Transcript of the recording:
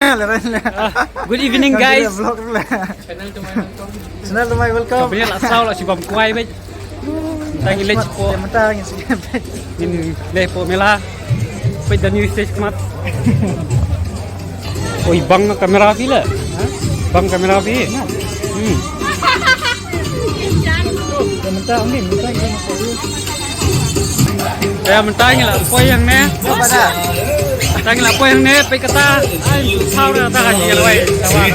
Good evening guys. Channel to my welcome. Kami lah sao lah si bam kuai bet. Tangi lech po. Mentang yang sige. Nin le po Mela. Pwede the new stage mat. Oi bang kamera pila. Bang kamera pi. Mentang ni, mentang yang saya. Kaya mentang lah po yang ne. Tangi lah po yang ne pe kata. Ai sao ra ta haji loi. Tawa.